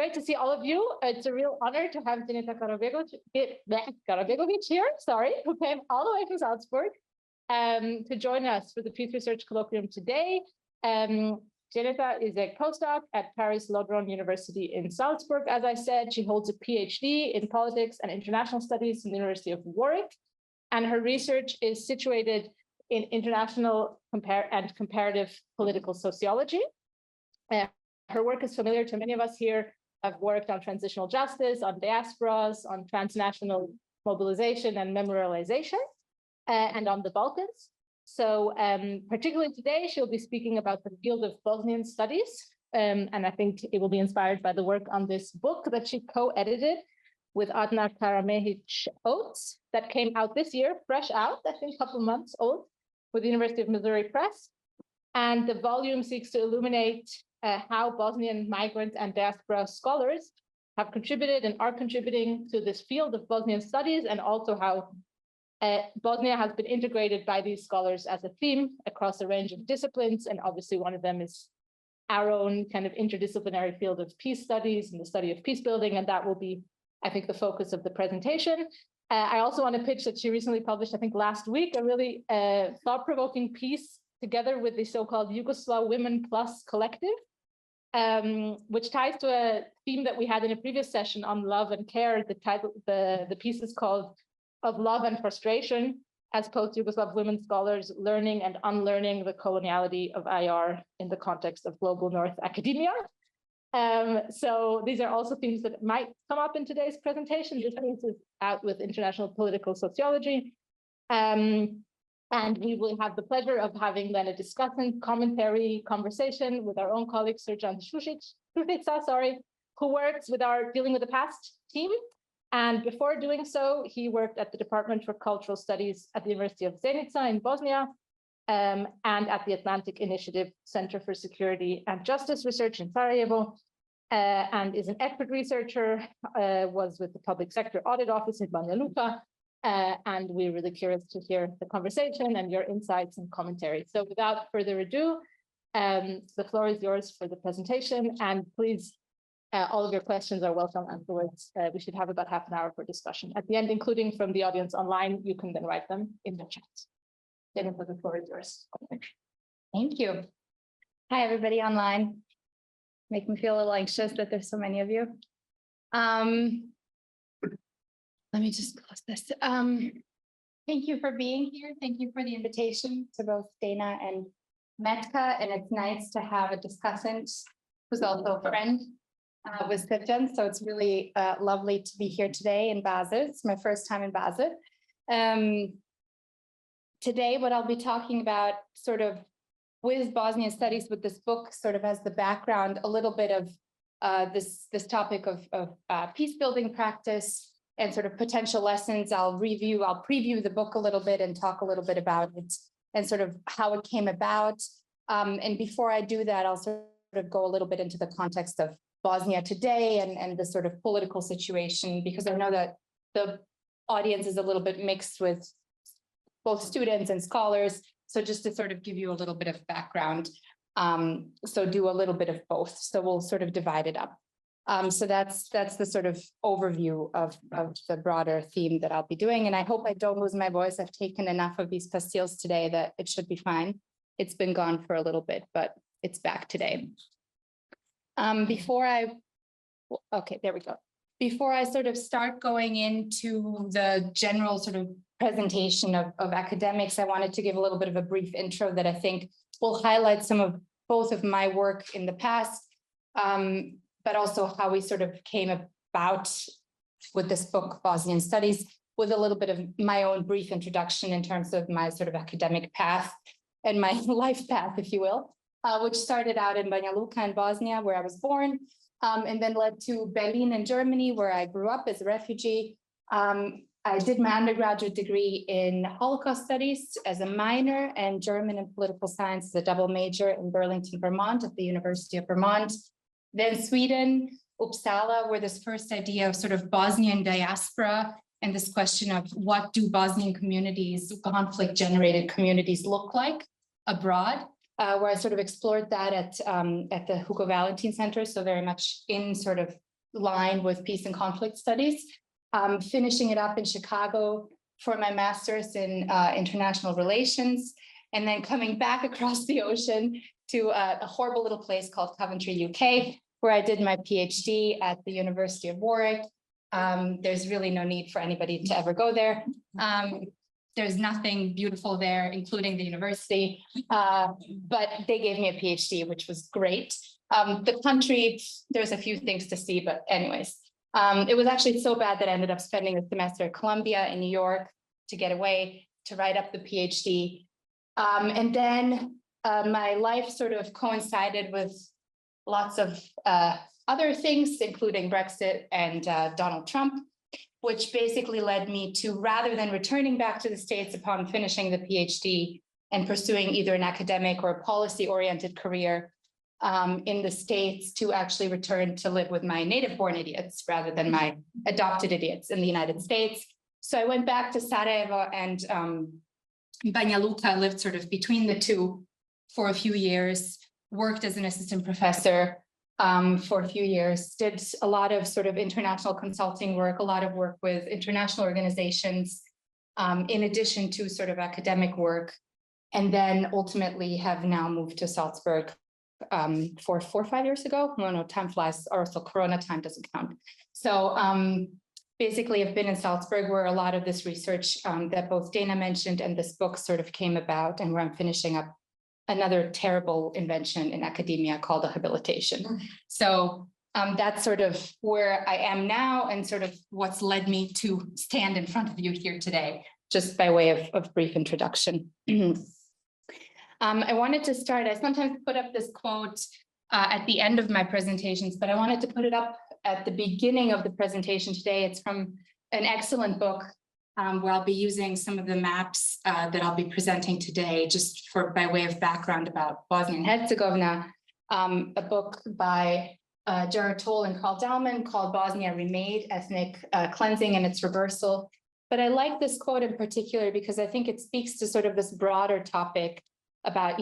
great to see all of you. It's a real honor to have Dženeta Karabegović here, who came all the way from Salzburg to join us for the Peace Research Colloquium today. Dženeta is a postdoc at Paris Lodron University in Salzburg. As I said, she holds a PhD in politics and international studies from the University of Warwick, and her research is situated in international and comparative political sociology. Her work is familiar to many of us here. I've worked on transitional justice, on diasporas, on transnational mobilization and memorialization, and on the Balkans. So particularly today, she'll be speaking about the field of Bosnian studies. And I think it will be inspired by the work on this book that she co-edited with Dženeta Karabegović that came out this year, fresh out, I think a couple months old, with the University of Missouri Press. And the volume seeks to illuminate how Bosnian migrant and diaspora scholars have contributed and are contributing to this field of Bosnian studies, and also how Bosnia has been integrated by these scholars as a theme across a range of disciplines. And obviously one of them is our own kind of interdisciplinary field of peace studies and the study of peace building. And that will be, I think, the focus of the presentation. I also want to pitch that she recently published, I think last week, a really thought-provoking piece together with the so-called Yugoslav Women Plus Collective, which ties to a theme that we had in a previous session on love and care. The title, the piece is called "Of Love and Frustration as Post-Yugoslav Women Scholars Learning and Unlearning the Coloniality of IR in the Context of Global North Academia." So these are also themes that might come up in today's presentation. This piece is out with International Political Sociology. And we will have the pleasure of having then a discussion, commentary, conversation with our own colleague, Srđan Šušnica, who works with our Dealing with the Past team. And before doing so, he worked at the Department for Cultural Studies at the University of Zenica in Bosnia, and at the Atlantic Initiative Center for Security and Justice Research in Sarajevo, and is an expert researcher, was with the Public Sector Audit Office in Banja Luka. And we're really curious to hear the conversation and your insights and commentary. So without further ado, the floor is yours for the presentation. And please, all of your questions are welcome afterwards. We should have about half an hour for discussion at the end, including from the audience online. You can then write them in the chat. Dženeta, the floor is yours. Thank you. Hi, everybody online. Make me feel a little anxious that there's so many of you. Let me just close this. Thank you for being here. Thank you for the invitation to both Dana and Metka. And it's nice to have a discussant who's also a friend with Srđan. So it's really lovely to be here today in Basel. It's my first time in Basel. Today, what I'll be talking about sort of with Bosnian studies with this book sort of as the background, a little bit of this topic of peace building practice and sort of potential lessons. I'll preview the book a little bit and talk a little bit about it and sort of how it came about. And before I do that, I'll sort of go a little bit into the context of Bosnia today and the sort of political situation, because I know that the audience is a little bit mixed with both students and scholars. So just to sort of give you a little bit of background, so do a little bit of both. So we'll sort of divide it up. So that's the sort of overview of the broader theme that I'll be doing. And I hope I don't lose my voice. I've taken enough of these pastilles today that it should be fine. It's been gone for a little bit, but it's back today. Okay, there we go. Before I sort of start going into the general sort of presentation of academics, I wanted to give a little bit of a brief intro that I think will highlight some of both of my work in the past, but also how we sort of came about with this book, Bosnian Studies, with a little bit of my own brief introduction in terms of my sort of academic path and my life path, if you will, which started out in Banja Luka in Bosnia, where I was born, and then led to Berlin in Germany, where I grew up as a refugee. I did my undergraduate degree in Holocaust studies as a minor and German and political science as a double major in Burlington, Vermont at the University of Vermont. Then Sweden, Uppsala, where this first idea of sort of Bosnian diaspora and this question of what do Bosnian communities, conflict-generated communities look like abroad, where I sort of explored that at the Hugo Valentin Center, so very much in sort of line with peace and conflict studies, finishing it up in Chicago for my master's in international relations, and then coming back across the ocean to a horrible little place called Coventry, UK, where I did my PhD at the University of Warwick. There's really no need for anybody to ever go there. There's nothing beautiful there, including the university, but they gave me a PhD, which was great. The country, there's a few things to see, but anyways, it was actually so bad that I ended up spending a semester at Columbia in New York to get away, to write up the PhD. And then my life sort of coincided with lots of other things, including Brexit and Donald Trump, which basically led me to, rather than returning back to the States upon finishing the PhD and pursuing either an academic or a policy-oriented career in the States, to actually return to live with my native-born idiots rather than my adopted idiots in the United States. So I went back to Sarajevo and Banja Luka, lived sort of between the two for a few years, worked as an assistant professor for a few years, did a lot of sort of international consulting work, a lot of work with international organizations, in addition to sort of academic work, and then ultimately have now moved to Salzburg 4 or 5 years ago. No, time flies, or so Corona time doesn't count. So basically I've been in Salzburg where a lot of this research that both Dana mentioned and this book sort of came about, and where I'm finishing up another terrible invention in academia called a habilitation. So that's sort of where I am now, and sort of what's led me to stand in front of you here today, just by way of brief introduction. I wanted to start, I sometimes put up this quote at the end of my presentations, but I wanted to put it up at the beginning of the presentation today. It's from an excellent book where I'll be using some of the maps that I'll be presenting today, just by way of background about Bosnia and Herzegovina, a book by Gerard Toll and Carl Dalman called Bosnia Remade, Ethnic Cleansing and Its Reversal. But I like this quote in particular because I think it speaks to sort of this broader topic about,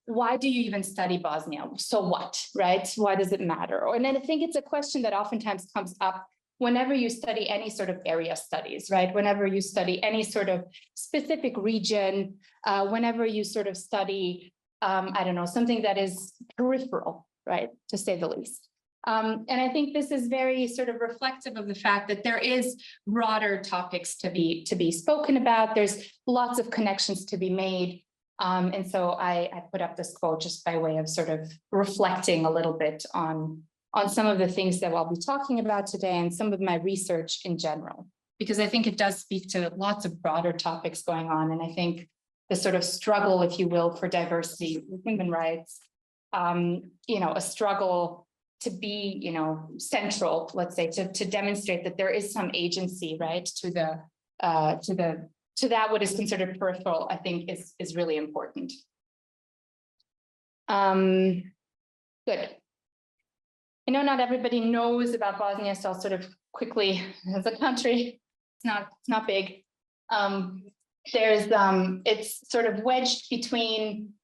why do you even study Bosnia? So what, right? Why does it matter? And then I think it's a question that oftentimes comes up whenever you study any sort of area studies, right? Whenever you study any sort of specific region, whenever you sort of study, I don't know, something that is peripheral, right? To say the least. And I think this is very sort of reflective of the fact that there is broader topics to be spoken about. There's lots of connections to be made. And so I put up this quote just by way of sort of reflecting a little bit on some of the things that I'll be talking about today and some of my research in general, because I think it does speak to lots of broader topics going on. And I think the sort of struggle, if you will, for diversity, human rights, a struggle to be, central, let's say, to demonstrate that there is some agency, right, to that what is considered peripheral, I think is really important. Good. I know not everybody knows about Bosnia, so I'll sort of quickly, as a country, it's not big. It's sort of wedged between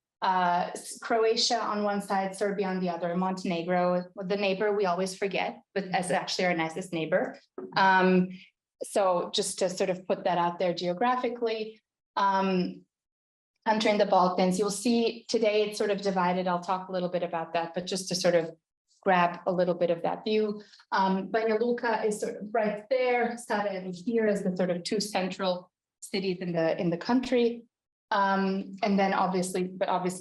Croatia on one side, Serbia on the other, Montenegro, the neighbor we always forget, but as actually our nicest neighbor. So just to sort of put that out there geographically, country in the Balkans, you'll see today it's sort of divided. I'll talk a little bit about that, but just to sort of grab a little bit of that view. Banja Luka is sort of right there, Sarajevo here as the sort of two central cities in the country. And then obviously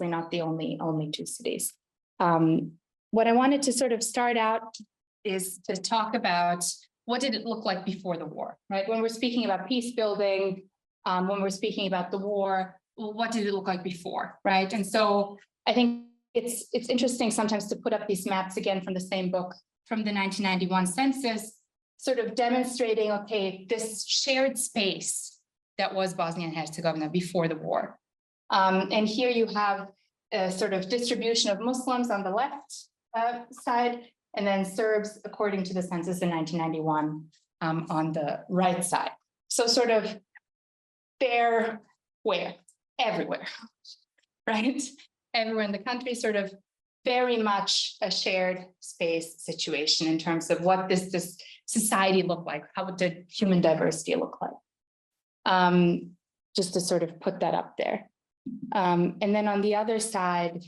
not the only two cities. What I wanted to sort of start out is to talk about what did it look like before the war, right? When we're speaking about peace building, when we're speaking about the war, well, what did it look like before, right? And so I think it's interesting sometimes to put up these maps again from the same book from the 1991 census, sort of demonstrating, okay, this shared space that was Bosnia and Herzegovina before the war. And here you have a sort of distribution of Muslims on the left side, and then Serbs, according to the census in 1991, on the right side. So sort of where? Everywhere, right? Everywhere in the country, sort of very much a shared space situation in terms of what this society look like, how did human diversity look like? Just to sort of put that up there. And then on the other side,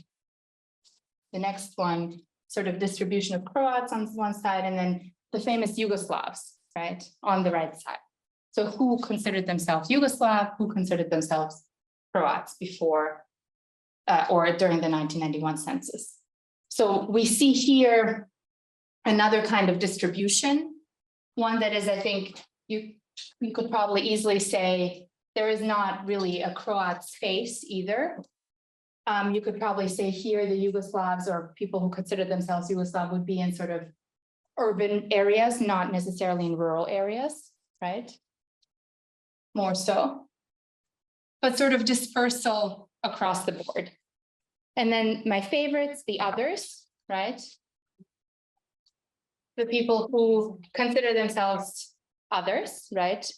the next one, sort of distribution of Croats on one side, and then the famous Yugoslavs, right, on the right side. So who considered themselves Yugoslav, who considered themselves Croats before or during the 1991 census. So we see here another kind of distribution, one that is, I think, you could probably easily say there is not really a Croat space either. You could probably say here the Yugoslavs or people who consider themselves Yugoslav would be in sort of urban areas, not necessarily in rural areas, right? More so, but sort of dispersal across the board. And then my favorites, the others, right? The people who consider themselves others, right?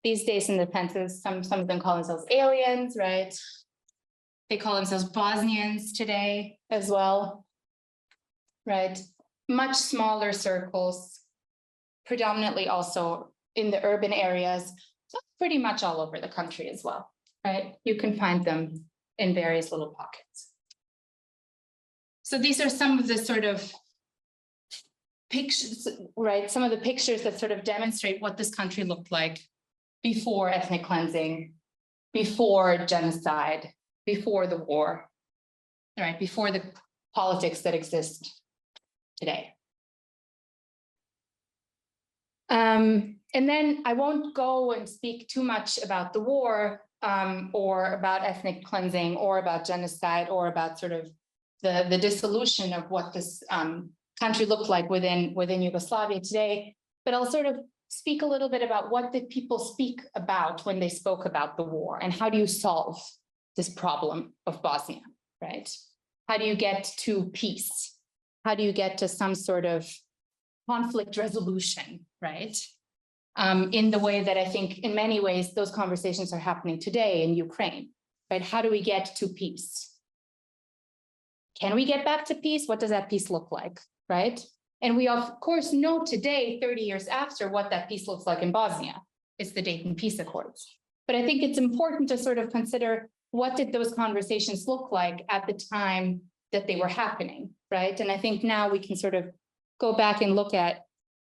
These days in the census, some of them call themselves aliens, right? They call themselves Bosnians today as well, right? Much smaller circles, predominantly also in the urban areas, pretty much all over the country as well, right? You can find them in various little pockets. So these are some of the sort of pictures, right? Some of the pictures that sort of demonstrate what this country looked like before ethnic cleansing, before genocide, before the war, right? Before the politics that exist today. And then I won't go and speak too much about the war or about ethnic cleansing or about genocide or about sort of the dissolution of what this country looked like within Yugoslavia today, but I'll sort of speak a little bit about what did people speak about when they spoke about the war and how do you solve this problem of Bosnia, right? How do you get to peace? How do you get to some sort of conflict resolution, right? In the way that I think in many ways, those conversations are happening today in Ukraine, right? How do we get to peace? Can we get back to peace? What does that peace look like, right? And we of course know today, 30 years after, what that peace looks like in Bosnia. It's the Dayton Peace Accords. But I think it's important to sort of consider what did those conversations look like at the time that they were happening, right? And I think now we can sort of go back and look at,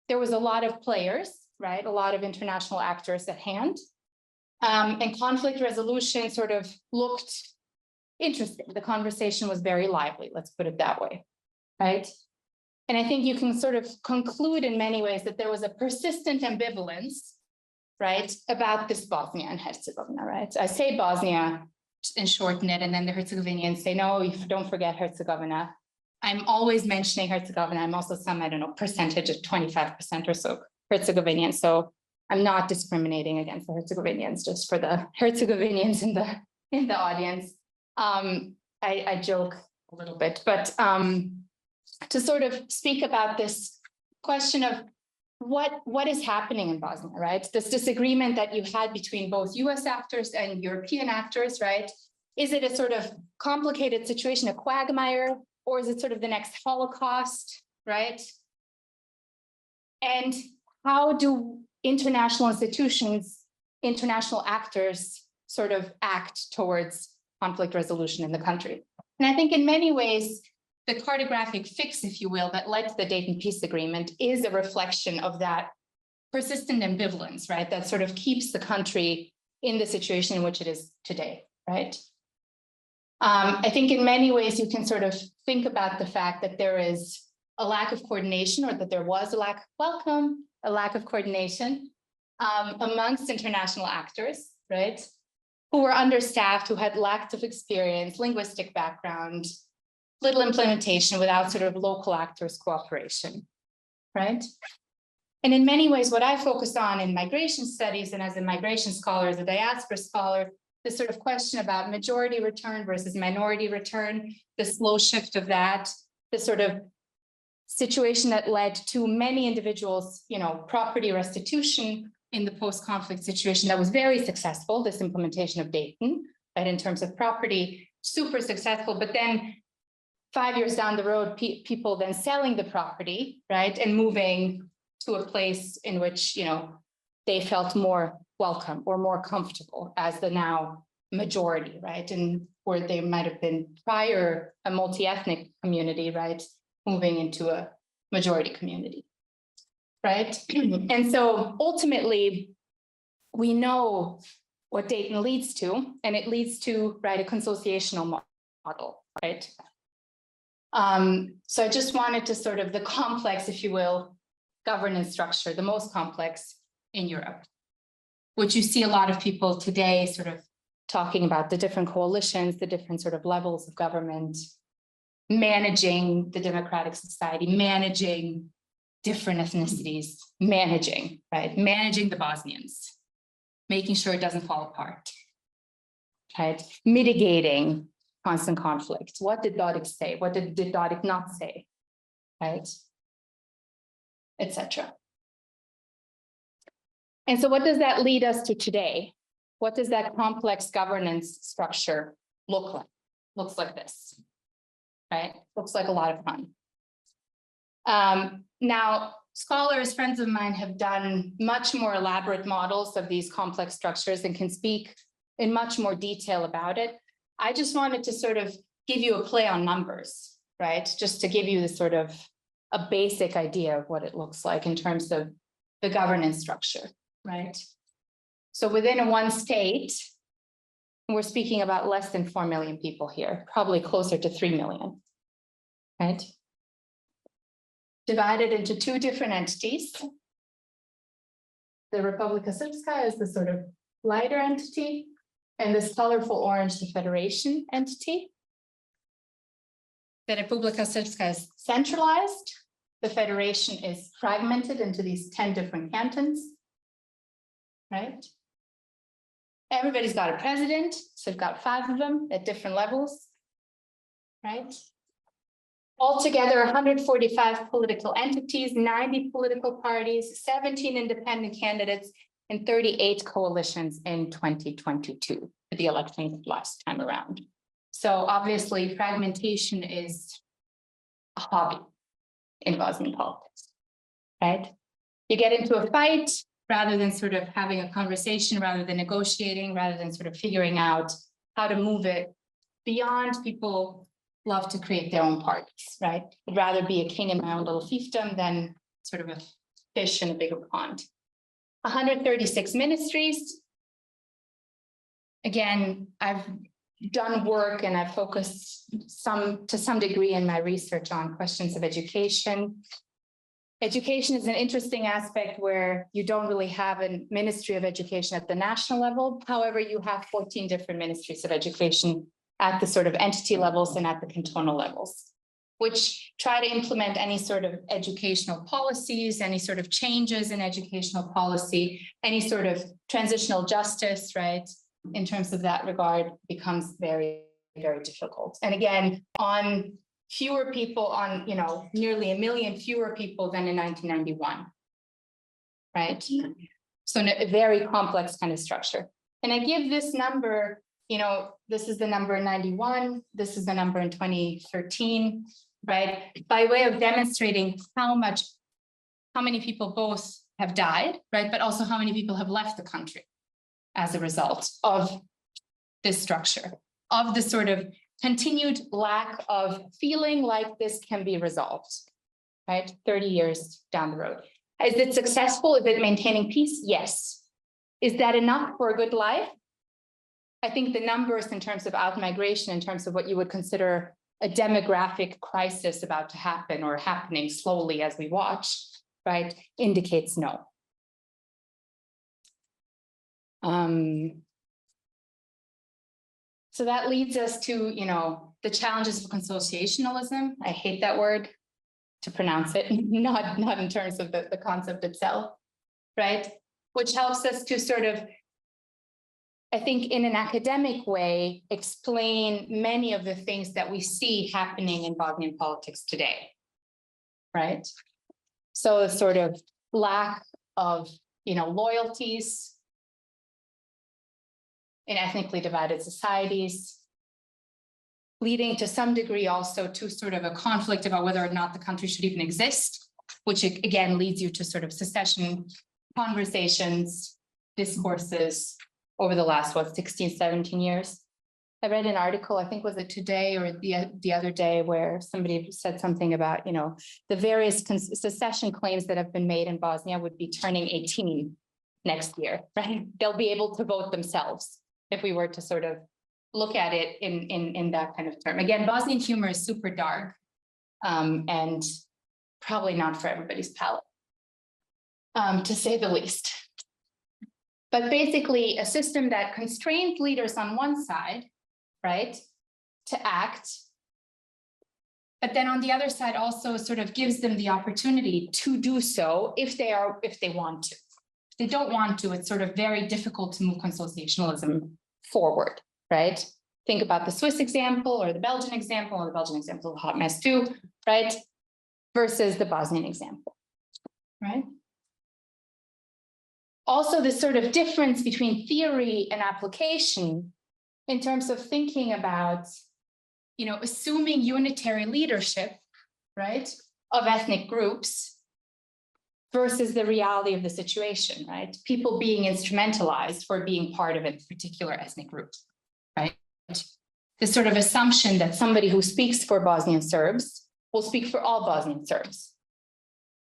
there was a lot of players, right? A lot of international actors at hand. And conflict resolution sort of looked interesting. The conversation was very lively, let's put it that way, right? And I think you can sort of conclude in many ways that there was a persistent ambivalence, right, about this Bosnia and Herzegovina, right? I say Bosnia and shorten it, and then the Herzegovinians say, no, don't forget Herzegovina. I'm always mentioning Herzegovina. I'm also some, I don't know, percentage of 25% or so Herzegovinian. So I'm not discriminating against the Herzegovinians, just for the Herzegovinians in the audience. I joke a little bit, but to sort of speak about this question of what is happening in Bosnia, right? This disagreement that you had between both US actors and European actors, right? Is it a sort of complicated situation, a quagmire, or is it sort of the next Holocaust, right? And how do international institutions, international actors sort of act towards conflict resolution in the country? And I think in many ways, the cartographic fix, if you will, that led to the Dayton Peace Agreement is a reflection of that persistent ambivalence, right? That sort of keeps the country in the situation in which it is today, right? I think in many ways you can sort of think about the fact that there is a lack of coordination, or that there was a lack of coordination amongst international actors, right? Who were understaffed, who had lack of experience, linguistic background, little implementation without sort of local actors' cooperation, right? And in many ways, what I focused on in migration studies and as a migration scholar, as a diaspora scholar, this sort of question about majority return versus minority return, the slow shift of that, the sort of situation that led to many individuals, property restitution in the post-conflict situation that was very successful, this implementation of Dayton, right, in terms of property, super successful, but then 5 years down the road, people then selling the property, right, and moving to a place in which, they felt more welcome or more comfortable as the now majority, right, and where they might have been prior a multi-ethnic community, right, moving into a majority community, right? And so ultimately, we know what Dayton leads to, and it leads to, right, a consociational model, right? So I just wanted to sort of the complex, if you will, governance structure, the most complex in Europe, which you see a lot of people today sort of talking about the different coalitions, the different sort of levels of government, managing the democratic society, managing different ethnicities, managing the Bosnians, making sure it doesn't fall apart, right? Mitigating constant conflict. What did Dodik say? What did Dodik not say, right? Etc. And so what does that lead us to today? What does that complex governance structure look like? Looks like this, right? Looks like a lot of fun. Now, scholars, friends of mine have done much more elaborate models of these complex structures and can speak in much more detail about it. I just wanted to sort of give you a play on numbers, right? Just to give you the sort of a basic idea of what it looks like in terms of the governance structure, right? So within one state, we're speaking about less than 4 million people here, probably closer to 3 million, right? Divided into two different entities. The Republika Srpska is the sort of lighter entity, and this colorful orange, the Federation entity. The Republika Srpska is centralized. The Federation is fragmented into these 10 different cantons, right? Everybody's got a president, so we've got 5 of them at different levels, right? Altogether, 145 political entities, 90 political parties, 17 independent candidates, and 38 coalitions in 2022 for the election last time around. So obviously, fragmentation is a hobby in Bosnian politics, right? You get into a fight, rather than sort of having a conversation, rather than negotiating, rather than sort of figuring out how to move it beyond. People love to create their own parties, right? I'd rather be a king in my own little fiefdom than sort of a fish in a bigger pond. 136 ministries. Again, I've done work and I've focused to some degree in my research on questions of education. Education is an interesting aspect where you don't really have a Ministry of Education at the national level. However, you have 14 different ministries of education at the sort of entity levels and at the cantonal levels, which try to implement any sort of educational policies, any sort of changes in educational policy, any sort of transitional justice, right? In terms of that regard, becomes very, very difficult. And again, on fewer people, on nearly 1 million fewer people than in 1991, right? So a very complex kind of structure. And I give this number, this is the number in 91, this is the number in 2013, right? By way of demonstrating how many people both have died, right? But also how many people have left the country as a result of this structure, of the sort of continued lack of feeling like this can be resolved, right? 30 years down the road. Is it successful? Is it maintaining peace? Yes. Is that enough for a good life? I think the numbers in terms of outmigration, in terms of what you would consider a demographic crisis about to happen or happening slowly as we watch, right, indicates no. So that leads us to, the challenges of consociationalism. I hate that word to pronounce it, not in terms of the concept itself, right? Which helps us to sort of, I think in an academic way, explain many of the things that we see happening in Bosnian politics today, right? So a sort of lack of, loyalties in ethnically divided societies, leading to some degree also to sort of a conflict about whether or not the country should even exist, which again leads you to sort of secession conversations, discourses over the last, 16, 17 years. I read an article, I think was it today or the other day, where somebody said something about, the various secession claims that have been made in Bosnia would be turning 18 next year, right? They'll be able to vote themselves if we were to sort of look at it in that kind of term. Again, Bosnian humor is super dark and probably not for everybody's palate, to say the least. But basically a system that constrains leaders on one side, right, to act, but then on the other side also sort of gives them the opportunity to do so if they want to. If they don't want to, it's sort of very difficult to move consociationalism forward, right? Think about the Swiss example or the Belgian example, or the Belgian example is a hot mess too, right? Versus the Bosnian example, right? Also, this sort of difference between theory and application in terms of thinking about, assuming unitary leadership, right, of ethnic groups versus the reality of the situation, right? People being instrumentalized for being part of a particular ethnic group, right? This sort of assumption that somebody who speaks for Bosnian Serbs will speak for all Bosnian Serbs,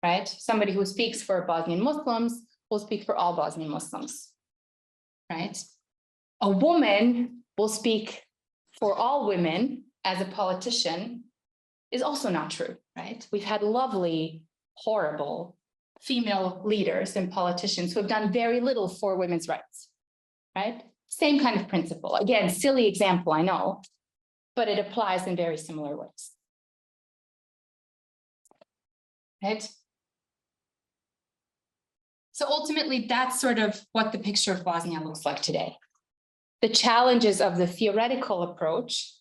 right? Somebody who speaks for Bosnian Muslims will speak for all Bosnian Muslims, right? A woman will speak for all women as a politician is also not true, right? We've had lovely, horrible female leaders and politicians who have done very little for women's rights, right? Same kind of principle. Again, silly example, I know, but it applies in very similar ways, right? So ultimately, that's sort of what the picture of Bosnia looks like today. The challenges of the theoretical approach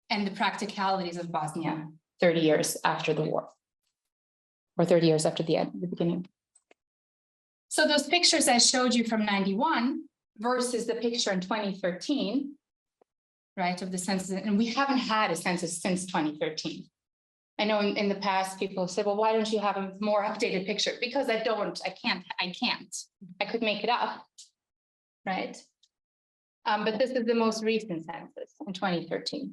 and the practicalities of Bosnia 30 years after the war, or 30 years after the beginning. So those pictures I showed you from 91 versus the picture in 2013, right, of the census, and we haven't had a census since 2013. I know in the past people have said, well, why don't you have a more updated picture? Because I can't. I could make it up, right? But this is the most recent census in 2013.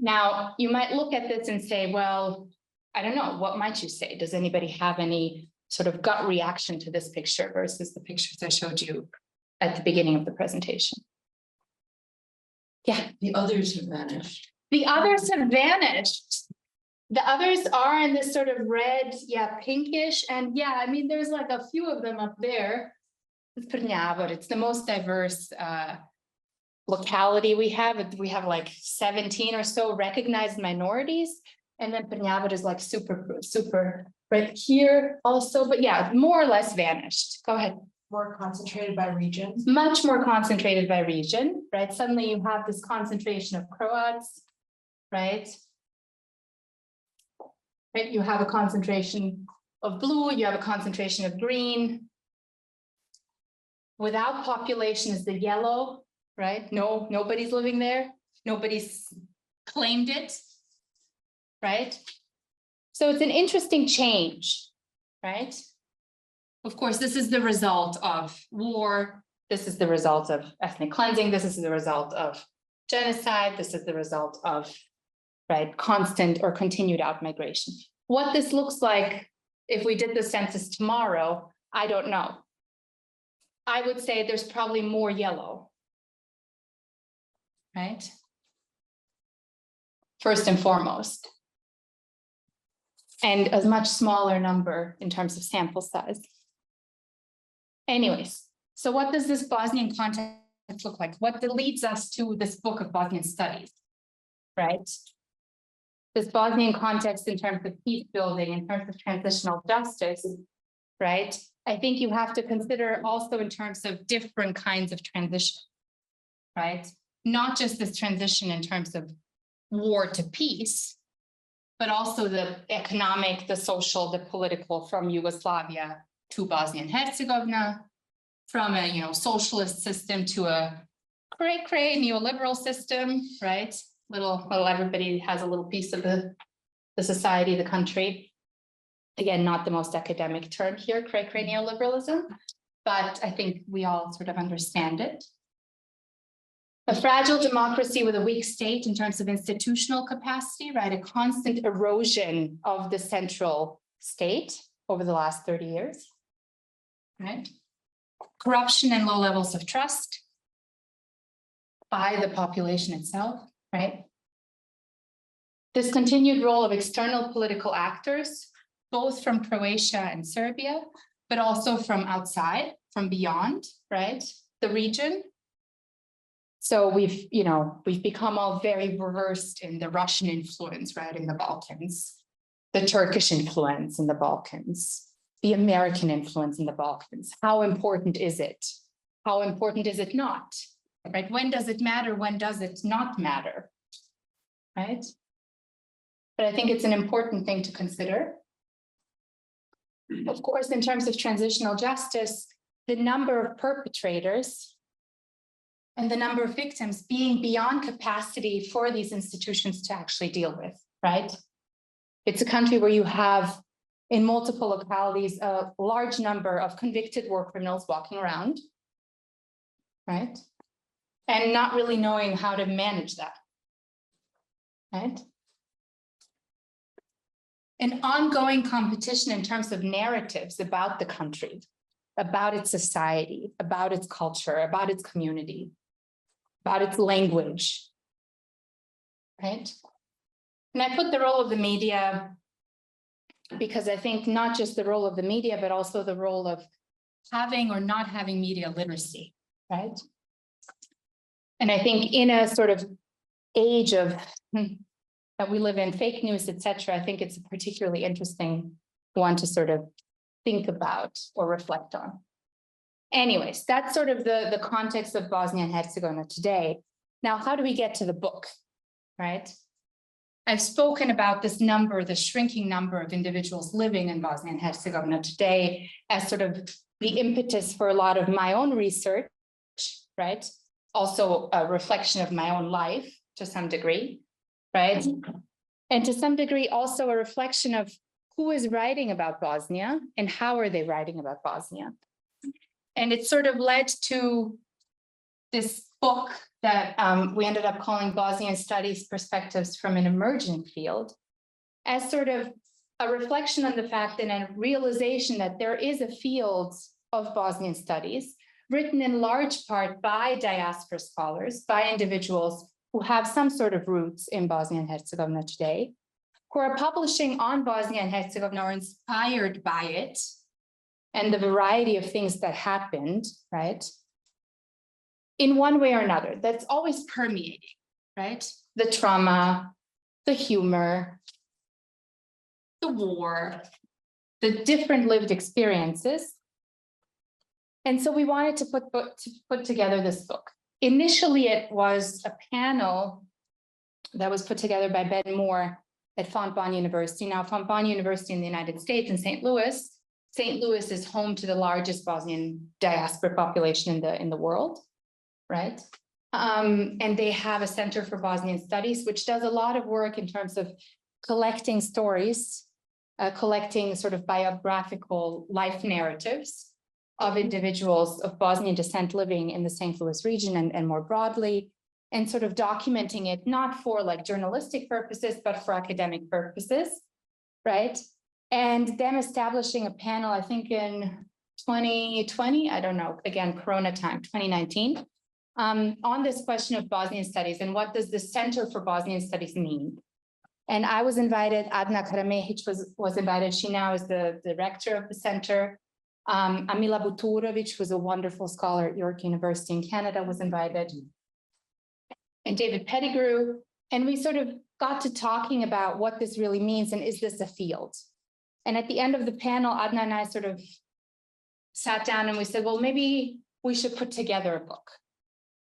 Now, you might look at this and say, well, I don't know, what might you say? Does anybody have any sort of gut reaction to this picture versus the pictures I showed you at the beginning of the presentation? Yeah. The others have vanished. The others have vanished. The others are in this sort of red, pinkish. And I mean, there's like a few of them up there. It's Prnjavor, it's the most diverse locality we have. We have like 17 or so recognized minorities. And then Prnjavor is like super right here also. But more or less vanished. Go ahead. More concentrated by region. Much more concentrated by region, right? Suddenly you have this concentration of Croats, right? Right, you have a concentration of blue, you have a concentration of green. Without population is the yellow, right? No, nobody's living there. Nobody's claimed it, right? So it's an interesting change, right? Of course, this is the result of war. This is the result of ethnic cleansing. This is the result of genocide. This is the result of, right, constant or continued outmigration. What this looks like if we did the census tomorrow, I don't know. I would say there's probably more yellow, right? First and foremost. And a much smaller number in terms of sample size. Anyways, so what does this Bosnian context look like? What leads us to this book of Bosnian Studies, right? This Bosnian context in terms of peace building, in terms of transitional justice, right? I think you have to consider also in terms of different kinds of transition, right? Not just this transition in terms of war to peace, but also the economic, the social, the political from Yugoslavia to Bosnia and Herzegovina, from a socialist system to a cray neoliberal system, right? Little everybody has a little piece of the society, the country. Again, not the most academic term here, cray neoliberalism, but I think we all sort of understand it. A fragile democracy with a weak state in terms of institutional capacity, right? A constant erosion of the central state over the last 30 years, right? Corruption and low levels of trust by the population itself, right? This continued role of external political actors, both from Croatia and Serbia, but also from outside, from beyond, right? The region. So we've become all very versed in the Russian influence, right, in the Balkans, the Turkish influence in the Balkans, the American influence in the Balkans. How important is it? How important is it not? Right? When does it matter? When does it not matter? Right? But I think it's an important thing to consider. Of course, in terms of transitional justice, the number of perpetrators and the number of victims being beyond capacity for these institutions to actually deal with, right? It's a country where you have, in multiple localities, a large number of convicted war criminals walking around, right? And not really knowing how to manage that, right? An ongoing competition in terms of narratives about the country, about its society, about its culture, about its community, about its language, right? And I put the role of the media because I think not just the role of the media, but also the role of having or not having media literacy, right? And I think in a sort of age of that we live in, fake news, etc., I think it's a particularly interesting one to sort of think about or reflect on. Anyways, that's sort of the context of Bosnia and Herzegovina today. Now, how do we get to the book, right? I've spoken about this number, the shrinking number of individuals living in Bosnia and Herzegovina today as sort of the impetus for a lot of my own research, right? Also a reflection of my own life to some degree, right? And to some degree also a reflection of who is writing about Bosnia and how are they writing about Bosnia. And it sort of led to this book that we ended up calling Bosnian Studies Perspectives from an Emerging Field, as sort of a reflection on the fact and a realization that there is a field of Bosnian studies written in large part by diaspora scholars, by individuals who have some sort of roots in Bosnia and Herzegovina today, who are publishing on Bosnia and Herzegovina or inspired by it and the variety of things that happened, right? In one way or another, that's always permeating, right? The trauma, the humor, the war, the different lived experiences. And so we wanted to put together this book. Initially, it was a panel that was put together by Ben Moore at Fontbonne University. Now, Fontbonne University in the United States in St. Louis. St. Louis is home to the largest Bosnian diaspora population in the world, right? And they have a Center for Bosnian Studies, which does a lot of work in terms of collecting stories, collecting sort of biographical life narratives of individuals of Bosnian descent living in the St. Louis region and more broadly, and sort of documenting it, not for like journalistic purposes, but for academic purposes, right? And them establishing a panel, I think in 2020, I don't know, again, Corona time, 2019, on this question of Bosnian studies and what does the Center for Bosnian Studies mean? And I was invited, Dženeta Karabegović was invited, she now is the director of the center. Amila Buturović, who's a wonderful scholar at York University in Canada, was invited. And David Pettigrew. And we sort of got to talking about what this really means and is this a field? And at the end of the panel, Adna and I sort of sat down and we said, well, maybe we should put together a book.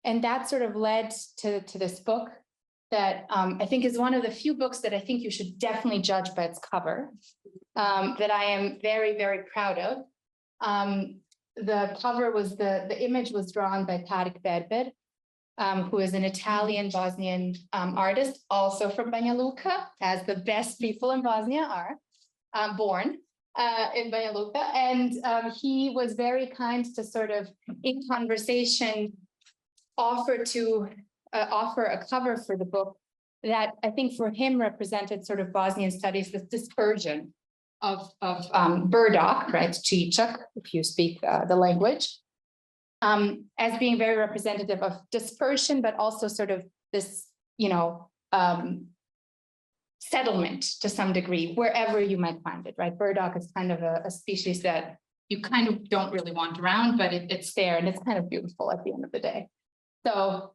And that sort of led to this book that I think is one of the few books that I think you should definitely judge by its cover, that I am very, very proud of. The cover was, the image was drawn by Tarek Berber, who is an Italian Bosnian artist, also from Banja Luka, as the best people in Bosnia are, born in Banja Luka. And he was very kind to sort of, in conversation, offer a cover for the book that I think for him represented sort of Bosnian studies, this dispersion of burdock, right, Chichak, if you speak the language, as being very representative of dispersion, but also sort of this, settlement to some degree, wherever you might find it, right? Burdock is kind of a species that you kind of don't really want around, but it's there and it's kind of beautiful at the end of the day. So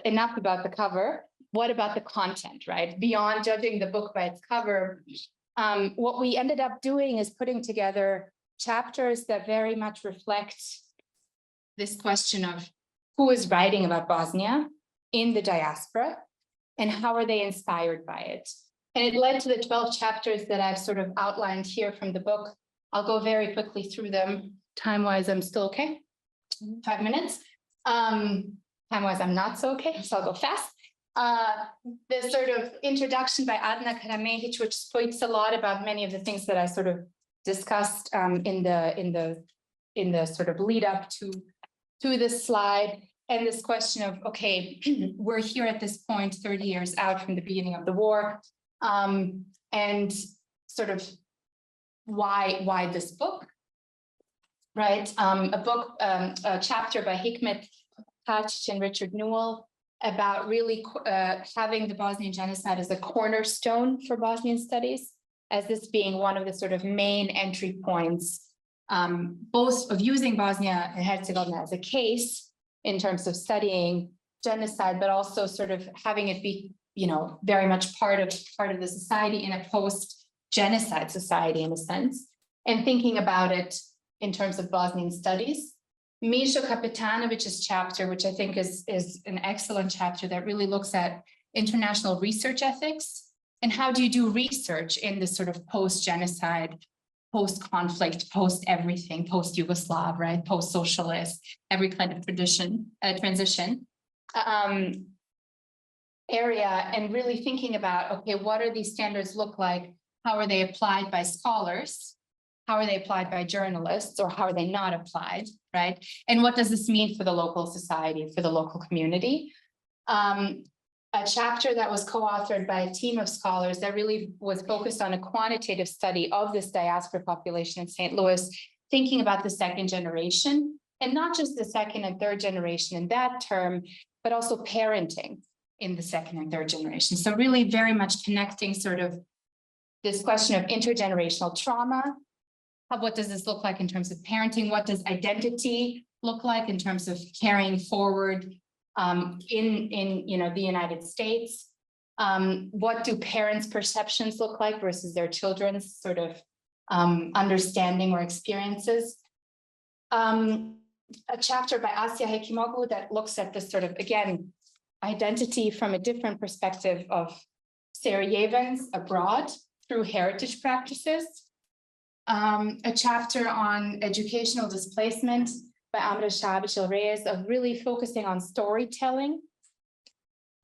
enough about the cover. What about the content, right? Beyond judging the book by its cover, what we ended up doing is putting together chapters that very much reflect this question of who is writing about Bosnia in the diaspora and how are they inspired by it. And it led to the 12 chapters that I've sort of outlined here from the book. I'll go very quickly through them. Time-wise, I'm still okay. 5 minutes. Time-wise, I'm not so okay, so I'll go fast. The sort of introduction by Dženeta Karabegović, which speaks a lot about many of the things that I sort of discussed in the sort of lead up to this slide, and this question of, okay, we're here at this point 30 years out from the beginning of the war, and sort of why this book, right? A chapter by Hikmet Kacic and Richard Newell about really having the Bosnian genocide as a cornerstone for Bosnian studies, as this being one of the sort of main entry points, both of using Bosnia and Herzegovina as a case in terms of studying genocide, but also sort of having it be, very much part of the society in a post-genocide society in a sense, and thinking about it in terms of Bosnian studies. Mišo Kapetanovic's chapter, which I think is an excellent chapter that really looks at international research ethics and how do you do research in this sort of post-genocide, post-conflict, post-everything, post-Yugoslav, right, post-socialist, every kind of transition area, and really thinking about, okay, what are these standards look like? How are they applied by scholars? How are they applied by journalists, or how are they not applied, right? And what does this mean for the local society, for the local community? A chapter that was co-authored by a team of scholars that really was focused on a quantitative study of this diaspora population in St. Louis, thinking about the second generation, and not just the second and third generation in that term, but also parenting in the second and third generation. So really very much connecting sort of this question of intergenerational trauma. What does this look like in terms of parenting? What does identity look like in terms of carrying forward in the United States? What do parents' perceptions look like versus their children's sort of understanding or experiences? A chapter by Asya Hekimoglu that looks at this sort of, again, identity from a different perspective of Sarajevans abroad through heritage practices. A chapter on educational displacement by Amra Shabic Reyes of really focusing on storytelling.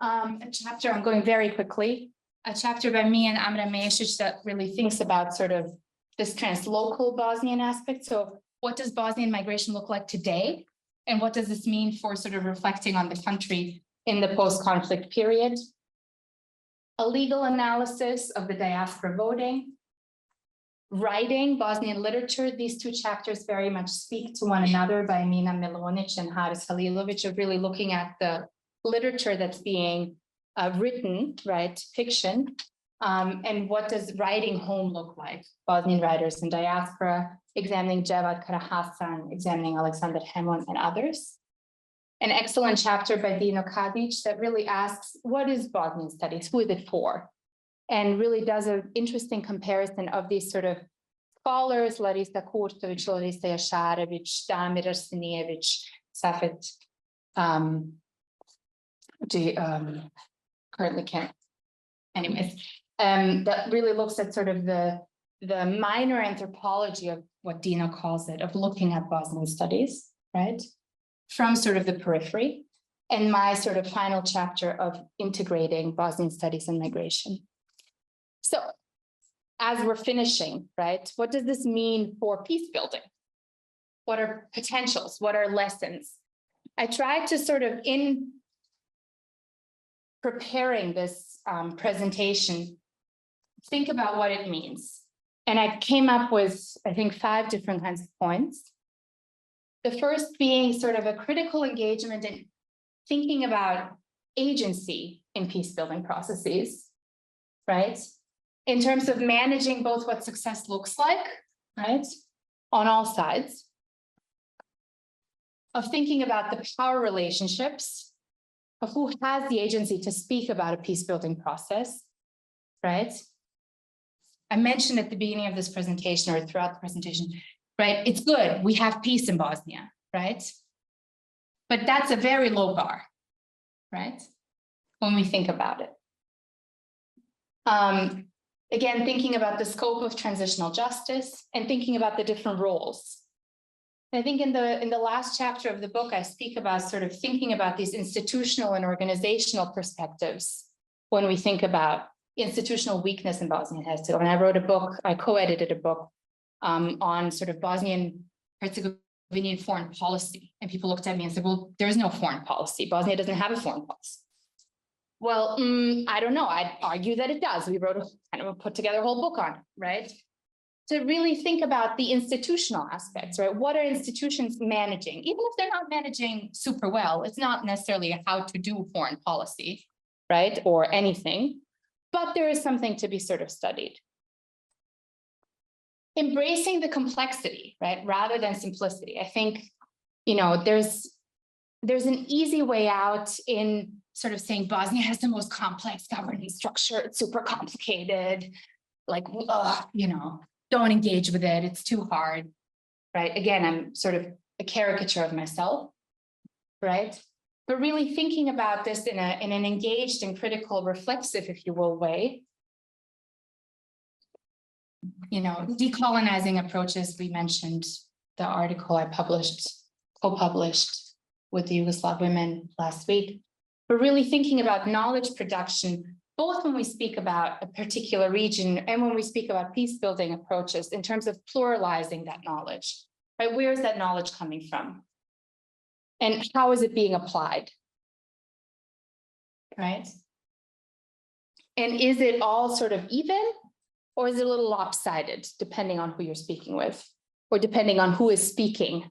A chapter, I'm going very quickly, a chapter by me and Amra Mesic that really thinks about sort of this translocal Bosnian aspect. So what does Bosnian migration look like today? And what does this mean for sort of reflecting on the country in the post-conflict period? A legal analysis of the diaspora voting. Writing, Bosnian literature, these two chapters very much speak to one another by Mina Milonic and Haris Halilovic, of really looking at the literature that's being written, right, fiction, and what does writing home look like? Bosnian writers in diaspora, examining Dževad Karahasan, examining Alexander Hemon and others. An excellent chapter by Dino Kadic that really asks, what is Bosnian studies? Who is it for? And really does an interesting comparison of these sort of scholars, Larisa Kurtović, Larisa Jašarević, Damir Arsenijević, Safet, currently can't, anyways, that really looks at sort of the minor anthropology of what Dino calls it, of looking at Bosnian studies, right? From sort of the periphery. and my sort of final chapter of integrating Bosnian studies and migration. So as we're finishing, right, what does this mean for peace building? What are potentials? What are lessons? I tried to sort of, in preparing this presentation, think about what it means. And I came up with, I think, 5 different kinds of points. The first being sort of a critical engagement in thinking about agency in peace building processes, right? In terms of managing both what success looks like, right, on all sides, of thinking about the power relationships of who has the agency to speak about a peace building process, right? I mentioned at the beginning of this presentation or throughout the presentation, right? It's good, we have peace in Bosnia, right? But that's a very low bar, right? When we think about it. Again, thinking about the scope of transitional justice and thinking about the different roles. I think in the last chapter of the book, I speak about sort of thinking about these institutional and organizational perspectives when we think about institutional weakness in Bosnia and Herzegovina. And I wrote a book, I co-edited a book on sort of Bosnian Herzegovinian foreign policy. And people looked at me and said, well, there's no foreign policy. Bosnia doesn't have a foreign policy. Well, I don't know. I'd argue that it does. We wrote put together a whole book on it, right? To really think about the institutional aspects, right? What are institutions managing? Even if they're not managing super well, it's not necessarily how to do foreign policy, right? Or anything, but there is something to be sort of studied. Embracing the complexity, right? Rather than simplicity. I think, you know, there's an easy way out in sort of saying Bosnia has the most complex governance structure. It's super complicated, like, you know, don't engage with it, it's too hard, right? Again, I'm sort of a caricature of myself, right? But really thinking about this in an engaged and critical, reflexive, if you will, way. You know, decolonizing approaches, we mentioned the article I co-published with the Yugoslav women last week. But really thinking about knowledge production, both when we speak about a particular region and when we speak about peace building approaches in terms of pluralizing that knowledge, right? Where is that knowledge coming from? And how is it being applied, right? And is it all sort of even, or is it a little lopsided, depending on who you're speaking with, or depending on who is speaking?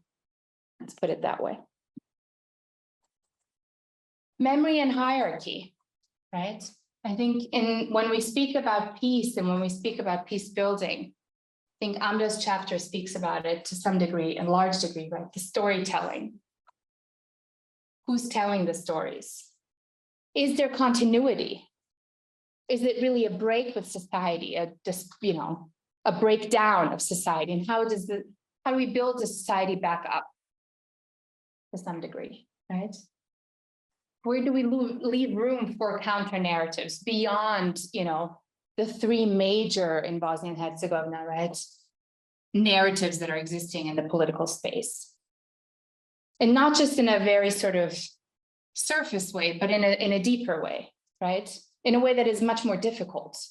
Let's put it that way. Memory and hierarchy, right? I think when we speak about peace and when we speak about peace building, I think Amda's chapter speaks about it to some degree, a large degree, right? The storytelling. Who's telling the stories? Is there continuity? Is it really a break with society, a breakdown of society? And how do we build the society back up to some degree, right? Where do we leave room for counter narratives beyond, you know, the 3 major in Bosnia and Herzegovina, right? Narratives that are existing in the political space. And not just in a very sort of surface way, but in a deeper way, right? In a way that is much more difficult,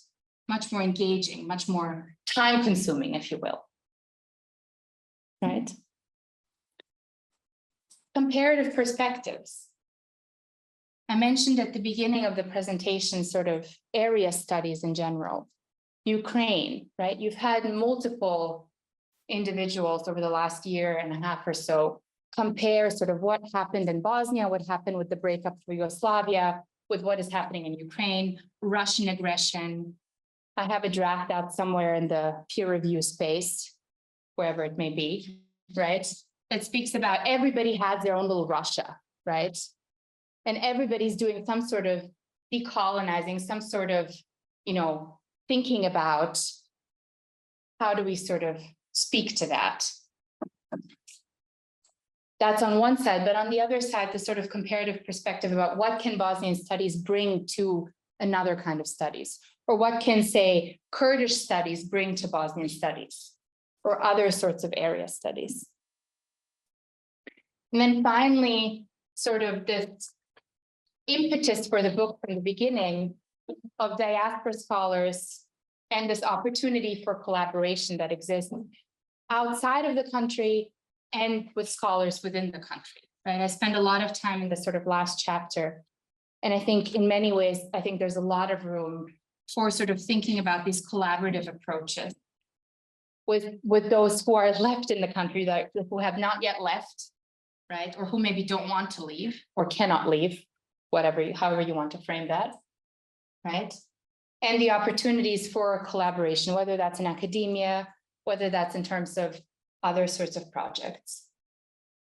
much more engaging, much more time consuming, if you will, right? Comparative perspectives. I mentioned at the beginning of the presentation sort of area studies in general. Ukraine, right? You've had multiple individuals over the last year and a half or so compare sort of what happened in Bosnia, what happened with the breakup of Yugoslavia, with what is happening in Ukraine, Russian aggression. I have a draft out somewhere in the peer review space, wherever it may be, right? That speaks about everybody has their own little Russia, right? And everybody's doing some sort of decolonizing, some sort of, you know, thinking about how do we sort of speak to that. That's on one side, but on the other side, the sort of comparative perspective about what can Bosnian studies bring to another kind of studies, or what can, say, Kurdish studies bring to Bosnian studies, or other sorts of area studies. And then finally, sort of this impetus for the book from the beginning of diaspora scholars and this opportunity for collaboration that exists outside of the country and with scholars within the country, right? I spend a lot of time in the sort of last chapter. And I think in many ways, I think there's a lot of room for sort of thinking about these collaborative approaches with those who are left in the country, that who have not yet left, right? Or who maybe don't want to leave or cannot leave, however you want to frame that, right? And the opportunities for collaboration, whether that's in academia, whether that's in terms of other sorts of projects.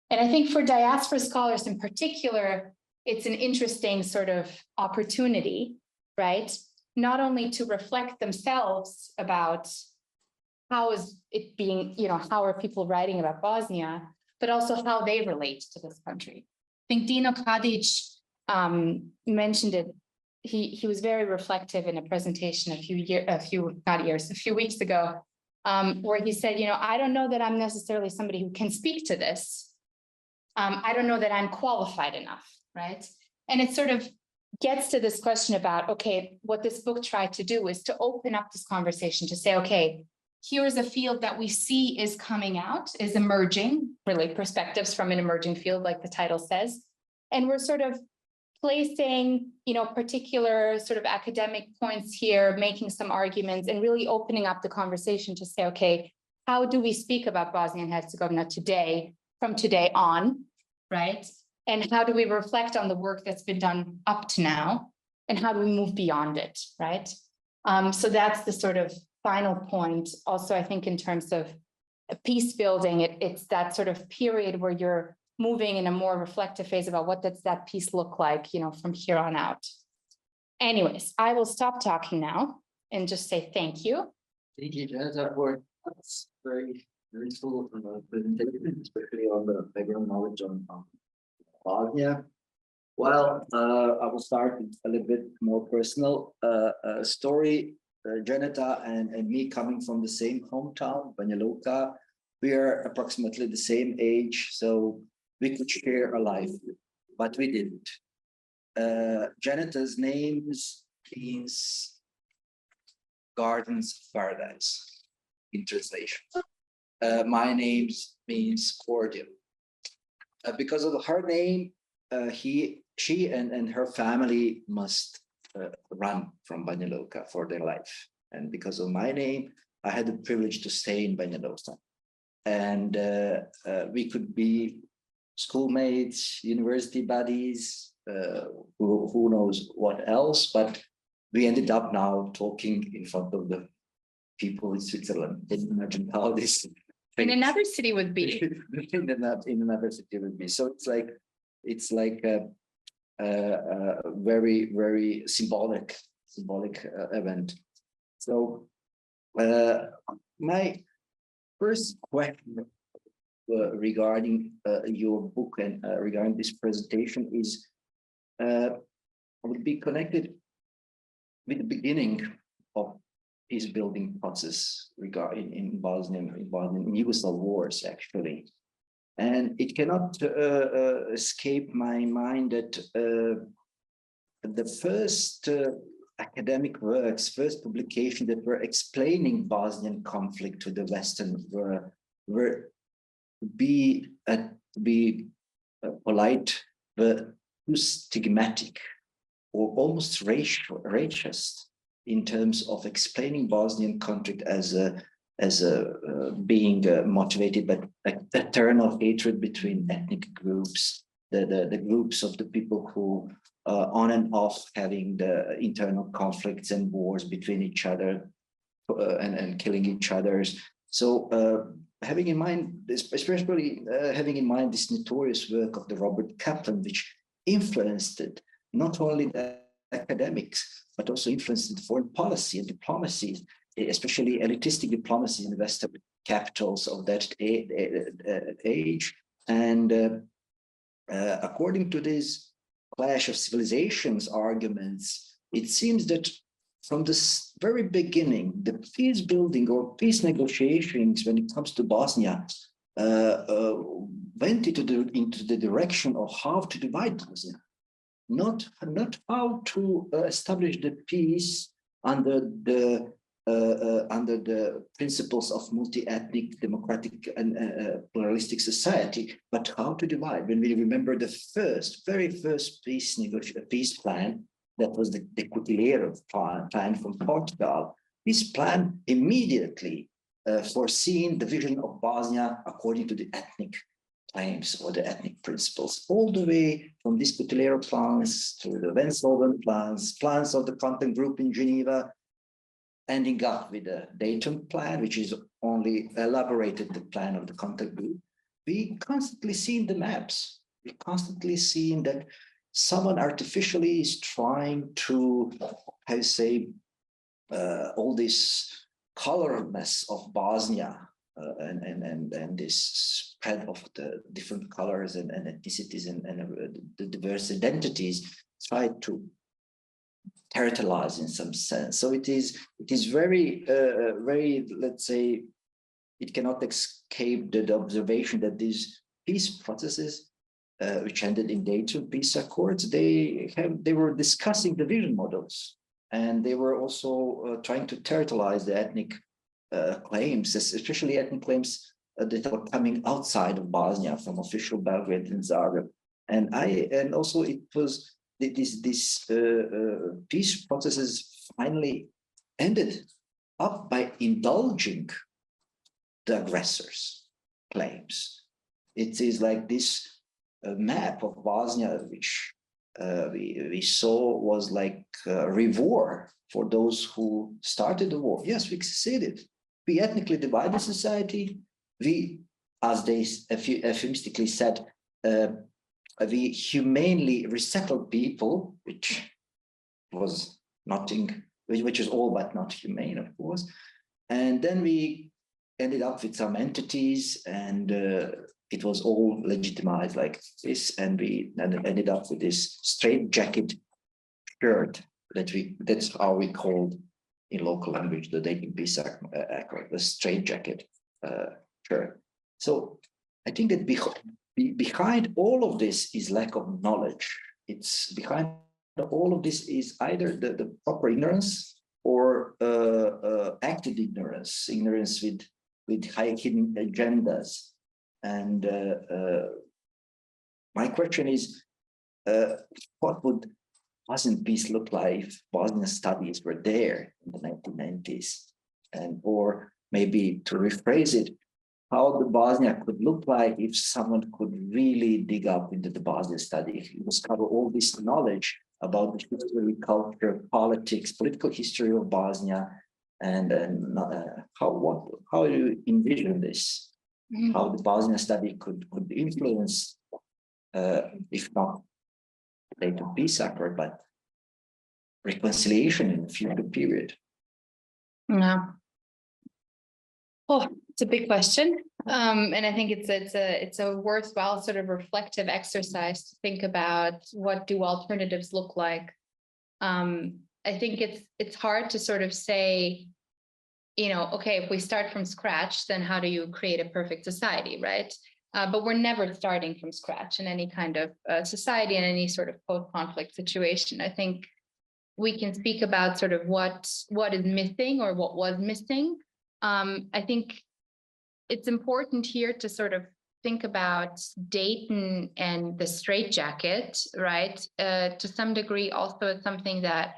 And I think for diaspora scholars in particular, it's an interesting sort of opportunity, right? Not only to reflect themselves about how is it being, how are people writing about Bosnia, but also how they relate to this country. I think Dino Kadić mentioned it. He was very reflective in a presentation a few weeks ago, where he said, I don't know that I'm necessarily somebody who can speak to this. I don't know that I'm qualified enough, right? And it sort of gets to this question about, okay, what this book tried to do is to open up this conversation to say, okay, here's a field that we see is coming out, is emerging, really perspectives from an emerging field, like the title says. And we're sort of placing, particular sort of academic points here, making some arguments and really opening up the conversation to say, okay, how do we speak about Bosnia and Herzegovina today, from today on, right? And how do we reflect on the work that's been done up to now? And how do we move beyond it, right? So that's the sort of final point. Also, I think in terms of peace building, it's that sort of period where you're moving in a more reflective phase about what does that peace look like, from here on out. Anyways, I will stop talking now and just say thank you. Thank you, Dženeta, for very useful presentation, especially on the background knowledge on Bosnia. Well, I will start with a little bit more personal story. Dženeta and me coming from the same hometown, Banja Luka, we are approximately the same age, so we could share a life, but we didn't. Dženeta's name means Gardens of Paradise in translation. My name means cordial. Because of her name, she and her family must run from Banja Luka for their life. And because of my name, I had the privilege to stay in Banja Luka. And we could be schoolmates, university buddies, who knows what else, but we ended up now talking in front of the people in Switzerland. Can you imagine how this In another city would be. in another city would be. So it's like a very, very symbolic event. So my first question regarding your book and regarding this presentation is would be connected with the beginning of peace building process regarding in Bosnian Yugoslav wars, actually. And it cannot escape my mind that the first academic works, first publication that were explaining Bosnian conflict to the Western were be polite, but too stigmatic or almost racist in terms of explaining Bosnian conflict as being motivated by eternal hatred between ethnic groups, the groups of the people who on and off having the internal conflicts and wars between each other and killing each other. So having in mind, especially having in mind this notorious work of the Robert Kaplan, which influenced it, not only the academics, but also influenced the foreign policy and diplomacy, especially elitistic diplomacy in the Western capitals of that age. And according to this clash of civilizations arguments, it seems that from the very beginning, the peace building or peace negotiations when it comes to Bosnia went into the direction of how to divide Bosnia. not how to establish the peace under the principles of multi-ethnic, democratic, and pluralistic society, but how to divide. When we remember the very first peace plan, that was the Cotilheiro plan from Portugal. This plan immediately foreseen the vision of Bosnia according to the ethnic claims or the ethnic principles, all the way from these Cotilheiro plans to the Venshoven plans of the contact group in Geneva, ending up with the Dayton plan, which is only elaborated the plan of the contact group. We constantly see in the maps, we constantly see that someone artificially is trying to, how you say, all this colorness of Bosnia and this spread of the different colors and ethnicities and the diverse identities, try to territorialize in some sense. So it is very, let's say, it cannot escape the observation that these peace processes, which ended in Dayton peace accords, they were discussing the vision models, and they were also trying to territorialize the ethnic claims, especially ethnic claims that were coming outside of Bosnia from official Belgrade and Zagreb. And also it was these peace processes finally ended up by indulging the aggressors' claims. It is like this map of Bosnia, which we saw was like a reward for those who started the war. Yes, we succeeded. We ethnically divided society. We, as they euphemistically said, we humanely resettled people, which was nothing, which is all but not humane, of course. And then we ended up with some entities, and it was all legitimized like this, and we ended up with this straitjacket shirt that's how we called in local language the Dayton Peace Accord, the straitjacket shirt. So I think that behind all of this is lack of knowledge. It's behind all of this is either the proper ignorance or acted ignorance with high hidden agendas. And my question is, what would Bosnian peace look like if Bosnian studies were there in the 1990s? Or maybe to rephrase it, how the Bosnia could look like if someone could really dig up into the Bosnian study, discover all this knowledge about the history, culture, politics, political history of Bosnia, and how do you envision this? Mm-hmm. How the Bosnian study could influence, if not later peace accord, but reconciliation in the future period? Yeah. Oh, it's a big question. And I think it's a worthwhile sort of reflective exercise to think about what do alternatives look like. I think it's hard to sort of say, okay, if we start from scratch, then how do you create a perfect society, right? But we're never starting from scratch in any kind of society, in any sort of post-conflict situation. I think we can speak about sort of what is missing or what was missing. I think it's important here to sort of think about Dayton and the straitjacket, right? To some degree, also it's something that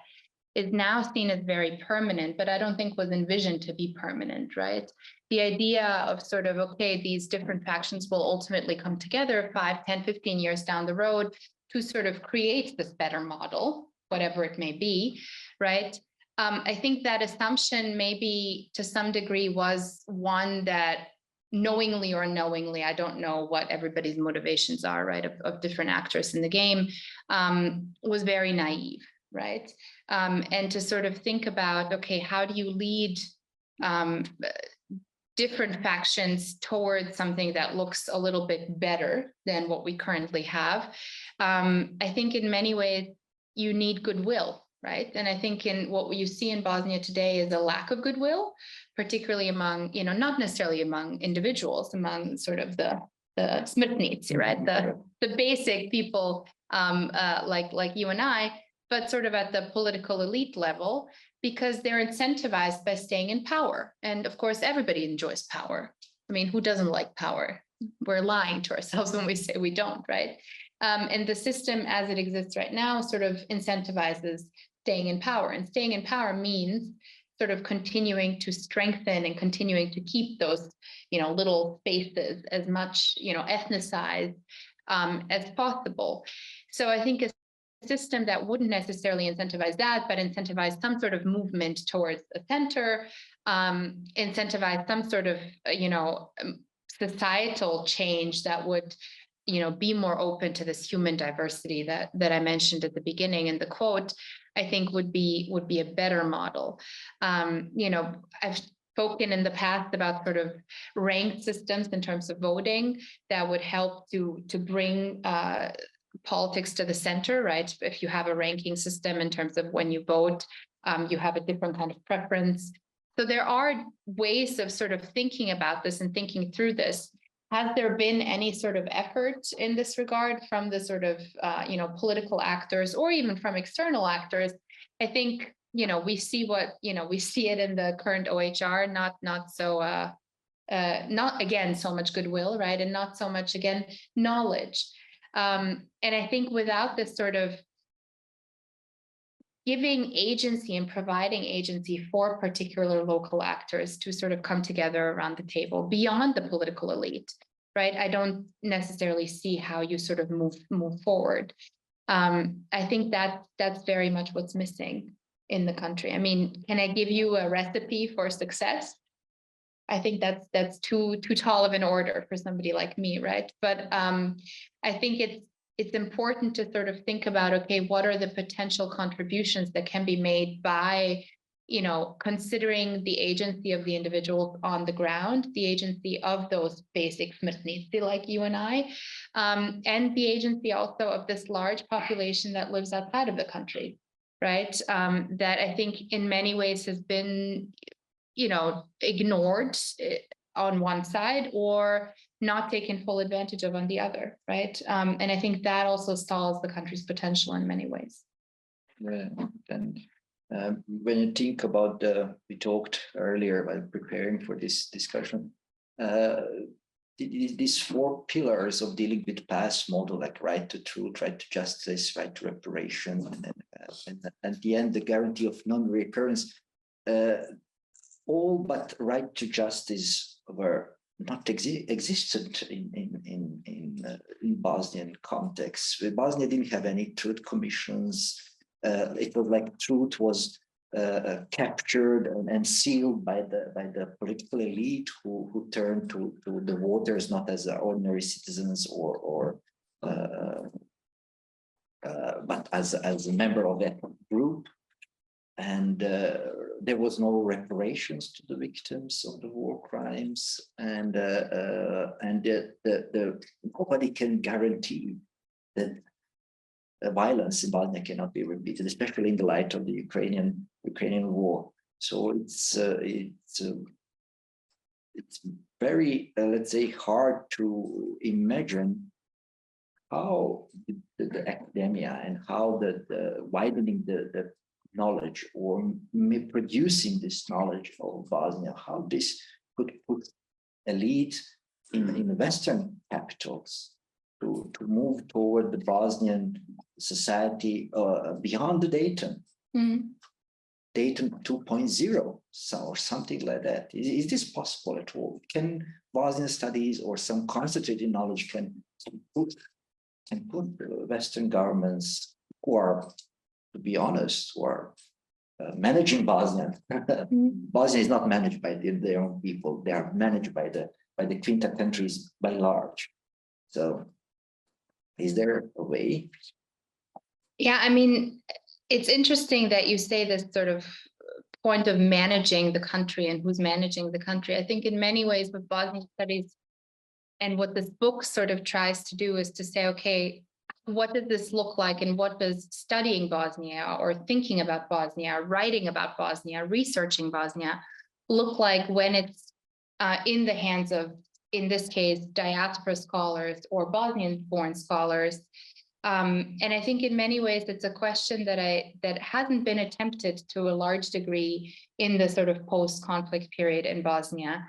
is now seen as very permanent, but I don't think was envisioned to be permanent, right? The idea of sort of, okay, these different factions will ultimately come together 5, 10, 15 years down the road to sort of create this better model, whatever it may be, right? I think that assumption maybe to some degree was one that knowingly or unknowingly, I don't know what everybody's motivations are, right, of different actors in the game, was very naive, right? And to sort of think about, okay, how do you lead different factions towards something that looks a little bit better than what we currently have? I think in many ways, you need goodwill, right? And I think in what you see in Bosnia today is a lack of goodwill, particularly among, not necessarily among individuals, among sort of the Smrtnici, right? The basic people like you and I, but sort of at the political elite level, because they're incentivized by staying in power. And of course, everybody enjoys power. I mean, who doesn't like power? We're lying to ourselves when we say we don't, right? And the system as it exists right now sort of incentivizes staying in power. And staying in power means sort of continuing to strengthen and continuing to keep those, little spaces as much, ethnicized as possible. So I think a system that wouldn't necessarily incentivize that, but incentivize some sort of movement towards a center, incentivize some sort of, societal change that would, be more open to this human diversity that I mentioned at the beginning in the quote, I think would be a better model. I've spoken in the past about sort of ranked systems in terms of voting that would help to bring politics to the center, right? If you have a ranking system in terms of when you vote, you have a different kind of preference. So there are ways of sort of thinking about this and thinking through this. Has there been any sort of effort in this regard from the sort of, political actors or even from external actors? I think, we see we see it in the current OHR, not again, so much goodwill, right? And not so much, again, knowledge. And I think without this sort of giving agency and providing agency for particular local actors to sort of come together around the table beyond the political elite, right? I don't necessarily see how you sort of move forward. I think that's very much what's missing in the country. I mean, can I give you a recipe for success? I think that's too tall of an order for somebody like me, right? But I think it's important to sort of think about, okay, what are the potential contributions that can be made by, considering the agency of the individuals on the ground, the agency of those basic Smrtnici like you and I, and the agency also of this large population that lives outside of the country, right? That I think in many ways has been, ignored on one side or not taken full advantage of on the other, right? And I think that also stalls the country's potential in many ways. Yeah, and when you think about we talked earlier about preparing for this discussion, these 4 pillars of dealing with past model, like right to truth, right to justice, right to reparation, and at the end, the guarantee of non-recurrence, all but right to justice were not existent in Bosnian context. Bosnia didn't have any truth commissions. It was like truth was captured and sealed by the political elite who turned to the voters not as ordinary citizens but as a member of that group. And there was no reparations to the victims of the war crimes, and nobody can guarantee that violence in Bosnia cannot be repeated, especially in the light of the Ukrainian war. So it's very, let's say, hard to imagine how the academia and how the widening the knowledge or producing this knowledge of Bosnia, how this could put elite in Western capitals to move toward the Bosnian society beyond the Dayton. Mm-hmm. Dayton 2.0, or something like that. Is this possible at all? Can Bosnian studies or some concentrated knowledge can put Western governments who are, to be honest, who are managing Bosnia? Bosnia is not managed by their own people. They are managed by the Quinta countries by large. So is there a way? Yeah, I mean, it's interesting that you say this sort of point of managing the country and who's managing the country. I think in many ways with Bosnian studies and what this book sort of tries to do is to say, okay, what does this look like, and what does studying Bosnia or thinking about Bosnia, writing about Bosnia, researching Bosnia look like when it's in the hands of in this case, diaspora scholars or Bosnian-born scholars. And I think in many ways, it's a question that hasn't been attempted to a large degree in the sort of post-conflict period in Bosnia.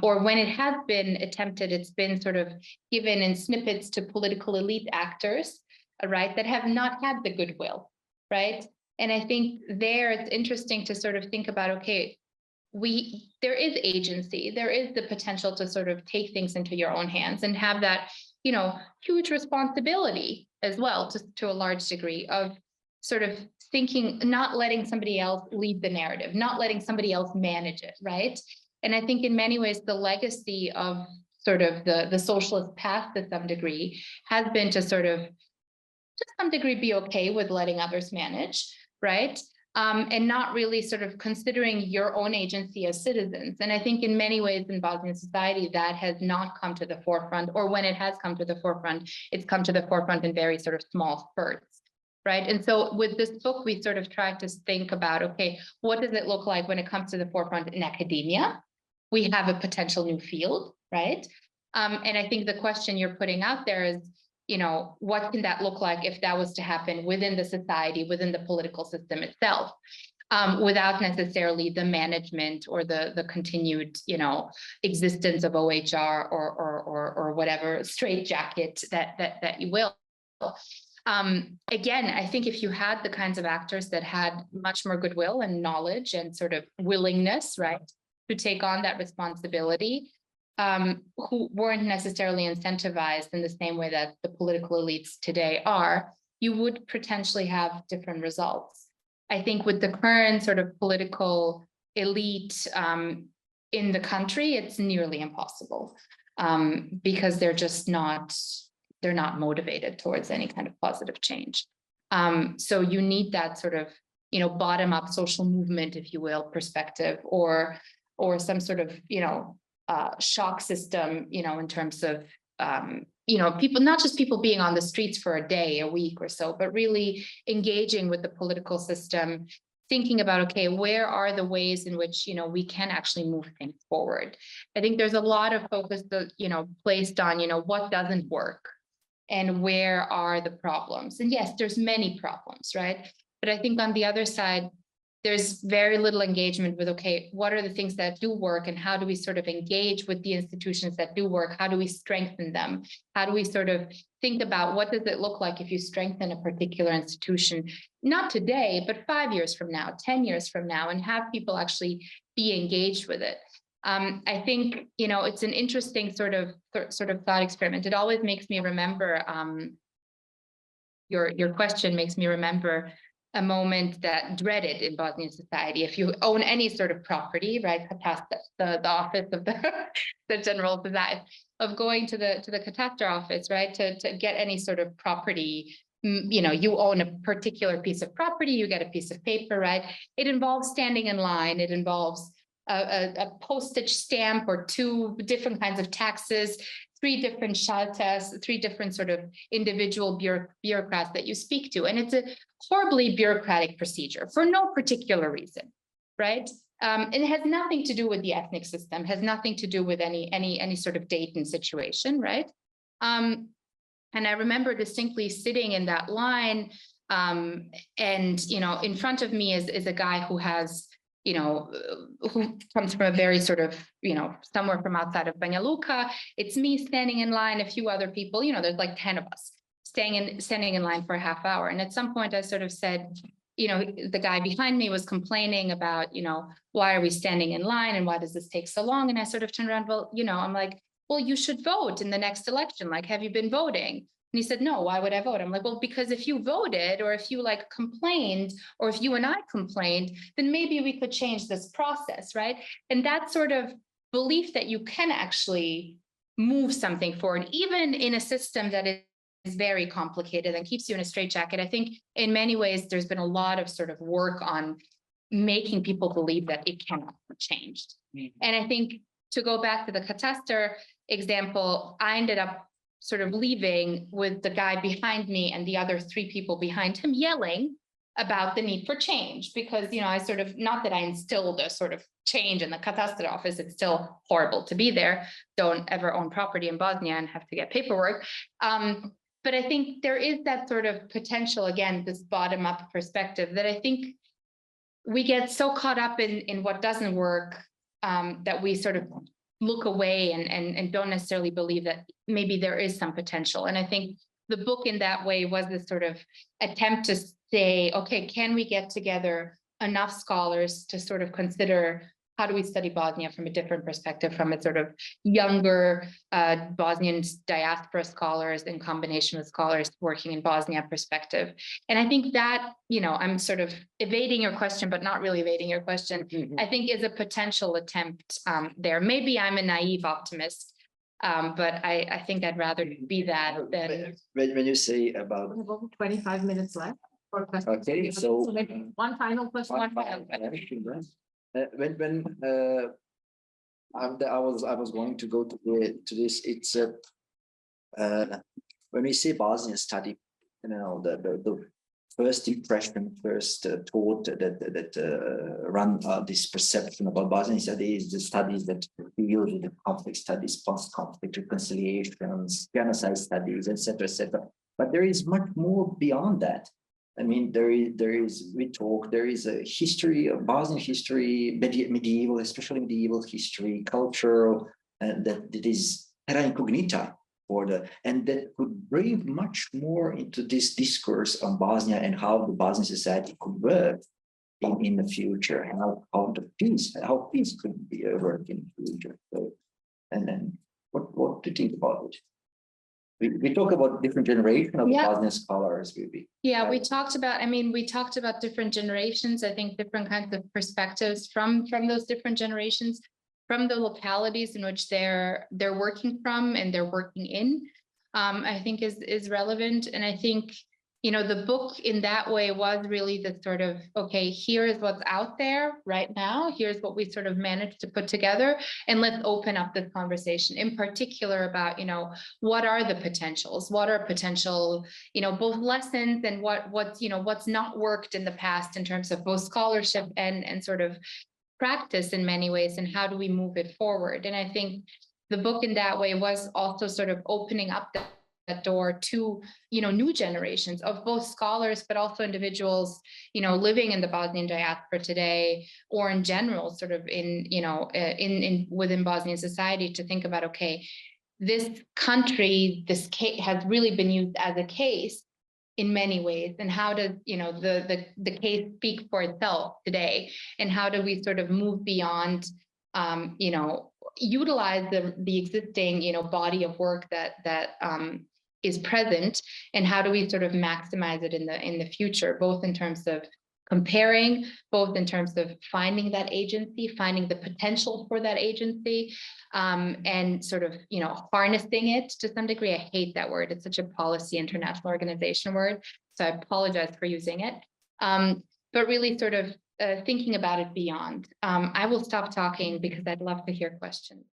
Or when it has been attempted, it's been sort of given in snippets to political elite actors, right, that have not had the goodwill, right? And I think there it's interesting to sort of think about, okay, there is agency, there is the potential to sort of take things into your own hands and have that, you know, huge responsibility as well to a large degree of sort of thinking, not letting somebody else lead the narrative, not letting somebody else manage it, right? And I think in many ways, the legacy of sort of the socialist path to some degree has been to sort of, to some degree, be okay with letting others manage, right? And not really sort of considering your own agency as citizens. And I think in many ways in Bosnian society, that has not come to the forefront, or when it has come to the forefront, it's come to the forefront in very sort of small spurts, right? And so with this book, we sort of tried to think about, okay, what does it look like when it comes to the forefront in academia? We have a potential new field, right? And I think the question you're putting out there is, you know, what can that look like if that was to happen within the society, within the political system itself, without necessarily the management or the continued, you know, existence of OHR or whatever straitjacket that you will. Again, I think if you had the kinds of actors that had much more goodwill and knowledge and sort of willingness, right, to take on that responsibility, who weren't necessarily incentivized in the same way that the political elites today are, you would potentially have different results. I think with the current sort of political elite in the country, it's nearly impossible because they're just not, they're not motivated towards any kind of positive change. So you need that sort of, you know, bottom-up social movement, if you will, perspective, or some sort of, you know, shock system, you know, in terms of, you know, people, not just people being on the streets for a day, a week or so, but really engaging with the political system, thinking about, okay, where are the ways in which, you know, we can actually move things forward? I think there's a lot of focus that, you know, placed on, you know, what doesn't work and where are the problems? And yes, there's many problems, right? But I think on the other side, there's very little engagement with, okay, what are the things that do work and how do we sort of engage with the institutions that do work? How do we strengthen them? How do we sort of think about what does it look like if you strengthen a particular institution, not today, but 5 years from now, 10 years from now, and have people actually be engaged with it? I think, you know, it's an interesting sort of thought experiment. It always makes me remember, your question makes me remember a moment that dreaded in Bosnian society. If you own any sort of property, right, the office of the general of going to the Catastrophe office, right, to get any sort of property, you know, you own a particular piece of property, you get a piece of paper, right? It involves standing in line. It involves a postage stamp or 2 different kinds of taxes, 3 different shaltas, 3 different sort of individual bureaucrats that you speak to. And it's a horribly bureaucratic procedure for no particular reason, right? And it has nothing to do with the ethnic system, has nothing to do with any sort of Dayton situation, right? And I remember distinctly sitting in that line, and, you know, in front of me is a guy who has, you know, who comes from a very sort of, you know, somewhere from outside of Banja Luka. It's me standing in line, a few other people, you know, there's like 10 of us standing in line for a half hour. And at some point I sort of said, you know, the guy behind me was complaining about, you know, why are we standing in line and why does this take so long? And I sort of turned around, well, you know, I'm like, well, you should vote in the next election. Like, have you been voting? And he said, no, why would I vote? I'm like, well, because if you voted or if you like complained or if you and I complained, then maybe we could change this process, right? And that sort of belief that you can actually move something forward, even in a system that is very complicated and keeps you in a straitjacket. I think in many ways, there's been a lot of sort of work on making people believe that it cannot be changed. Mm-hmm. And I think to go back to the Catastrophe example, I ended up sort of leaving with the guy behind me and the other 3 people behind him yelling about the need for change, because, I sort of, not that I instilled a sort of change in the Katastra office, it's still horrible to be there. Don't ever own property in Bosnia and have to get paperwork. But I think there is that sort of potential, again, this bottom up perspective that I think we get so caught up in what doesn't work, that we sort of look away and don't necessarily believe that maybe there is some potential. And I think the book in that way was this sort of attempt to say, okay, can we get together enough scholars to sort of consider how do we study Bosnia from a different perspective, from a sort of younger Bosnian diaspora scholars in combination with scholars working in Bosnia perspective. And I think that, I'm sort of evading your question, but not really evading your question, I think is a potential attempt there. Maybe I'm a naive optimist, but I think I'd rather be that than. When you say about. We have over 25 minutes left for questions. Okay, so. Maybe one final question. When I was going to go to this, it's when we say Bosnian study, the first impression, first thought that run this perception about Bosnian studies, the studies that deal with the conflict studies, post-conflict reconciliations, genocide studies, etc., etc. But there is much more beyond that. I mean, there is a history of Bosnian history, medieval, especially medieval history, cultural, that is terra incognita and that could bring much more into this discourse on Bosnia and how the Bosnian society could work in the future, and how peace could be a work in the future. So, and then what do you think about it? We talk about different generation of Bosnian scholars, maybe. Yeah, we talked about different generations. I think different kinds of perspectives from those different generations, from the localities in which they're working from and they're working in, I think is relevant. And I think, the book in that way was really the sort of, okay, here is what's out there right now. Here's what we sort of managed to put together. And let's open up this conversation in particular about, what are the potentials? What are potential, both lessons and what's not worked in the past in terms of both scholarship and sort of practice in many ways, and how do we move it forward? And I think the book in that way was also sort of opening up that door to new generations of both scholars, but also individuals living in the Bosnian diaspora today, or in general sort of in within Bosnian society, to think about, okay, this country, this case has really been used as a case in many ways, and how does the case speak for itself today, and how do we sort of move beyond utilize the existing body of work that is present, and how do we sort of maximize it in the future, both in terms of comparing, both in terms of finding that agency, finding the potential for that agency, and sort of harnessing it to some degree. I hate that word. It's such a policy international organization word, so I apologize for using it. But really sort of thinking about it beyond. I will stop talking because I'd love to hear questions.